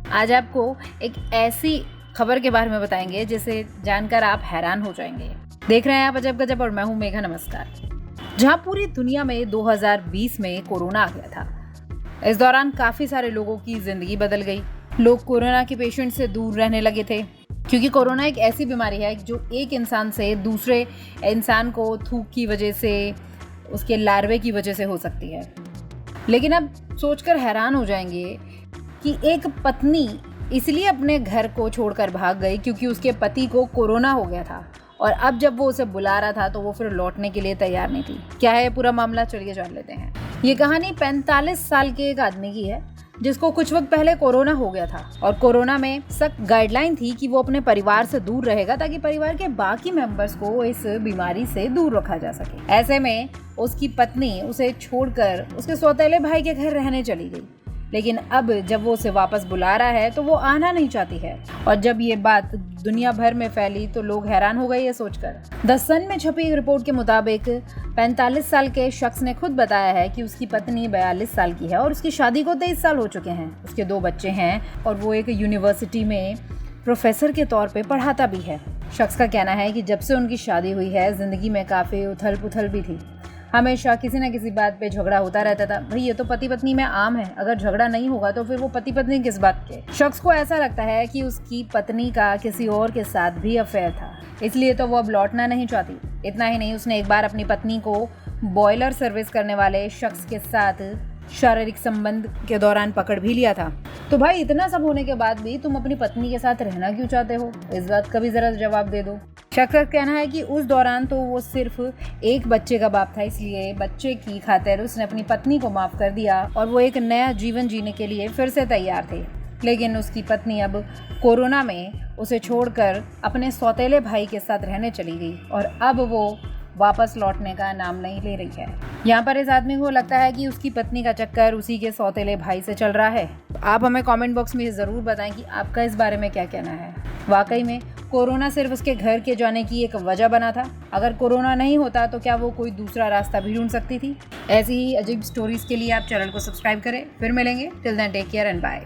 आज आपको एक ऐसी खबर के बारे में बताएंगे जिसे जानकर आप हैरान हो जाएंगे। देख रहे हैं आप अजब गजब और मैं हूं मेघा। नमस्कार। जहां पूरी दुनिया में 2020 में कोरोना आ गया था, इस दौरान काफी सारे लोगों की जिंदगी बदल गई। लोग कोरोना के पेशेंट से दूर रहने लगे थे, क्योंकि कोरोना एक ऐसी बीमारी है जो एक इंसान से दूसरे इंसान को थूक की वजह से, उसके लार्वे की वजह से हो सकती है। लेकिन अब सोचकर हैरान हो जाएंगे कि एक पत्नी इसलिए अपने घर को छोड़कर भाग गई क्योंकि उसके पति को कोरोना हो गया था, और अब जब वो उसे बुला रहा था तो वो फिर लौटने के लिए तैयार नहीं थी। क्या है पूरा मामला, चलिए जान लेते हैं। ये कहानी 45 साल के एक आदमी की है जिसको कुछ वक्त पहले कोरोना हो गया था, और कोरोना में सख्त गाइडलाइन थी कि वो अपने परिवार से दूर रहेगा ताकि परिवार के बाकी मेंबर्स को इस बीमारी से दूर रखा जा सके। ऐसे में उसकी पत्नी उसे छोड़कर उसके सौतेले भाई के घर रहने चली गई। लेकिन अब जब वो उसे वापस बुला रहा है तो वो आना नहीं चाहती है, और जब ये बात दुनिया भर में फैली तो लोग हैरान हो गए ये सोचकर। द सन में छपी एक रिपोर्ट के मुताबिक 45 साल के शख्स ने खुद बताया है कि उसकी पत्नी 42 साल की है और उसकी शादी को 23 साल हो चुके हैं। उसके 2 बच्चे हैं और वो एक यूनिवर्सिटी में प्रोफेसर के तौर पे पढ़ाता भी है। शख्स का कहना है कि जब से उनकी शादी हुई है जिंदगी में काफ़ी उथल पुथल भी थी। हमेशा किसी न किसी बात पे झगड़ा होता रहता था। भाई ये तो पति पत्नी में आम है, अगर झगड़ा नहीं होगा तो फिर वो पति पत्नी किस बात के। शख्स को ऐसा लगता है कि उसकी पत्नी का किसी और के साथ भी अफेयर था, इसलिए तो वो अब लौटना नहीं चाहती। इतना ही नहीं, उसने एक बार अपनी पत्नी को बॉयलर सर्विस करने वाले शख्स के साथ शारीरिक संबंध के दौरान पकड़ भी लिया था। तो भाई इतना सब होने के बाद भी तुम अपनी पत्नी के साथ रहना क्यों चाहते हो? इस बात का भी जरा जवाब दे दो। शख्स का कहना है कि उस दौरान तो वो सिर्फ एक बच्चे का बाप था, इसलिए बच्चे की खातिर उसने अपनी पत्नी को माफ कर दिया और वो एक नया जीवन जीने के लिए फिर से तैयार थे। लेकिन उसकी पत्नी अब कोरोना में उसे छोड़कर अपने सौतेले भाई के साथ रहने चली गई, और अब वो वापस लौटने का नाम नहीं ले रही है। यहाँ पर इस आदमी को लगता है कि उसकी पत्नी का चक्कर उसी के सौतेले भाई से चल रहा है। आप हमें कमेंट बॉक्स में ज़रूर बताएं कि आपका इस बारे में क्या कहना है। वाकई में कोरोना सिर्फ उसके घर के जाने की एक वजह बना था? अगर कोरोना नहीं होता तो क्या वो कोई दूसरा रास्ता भी ढूंढ सकती थी? ऐसी ही अजीब स्टोरीज के लिए आप चैनल को सब्सक्राइब करें। फिर मिलेंगे। Till then take care and bye.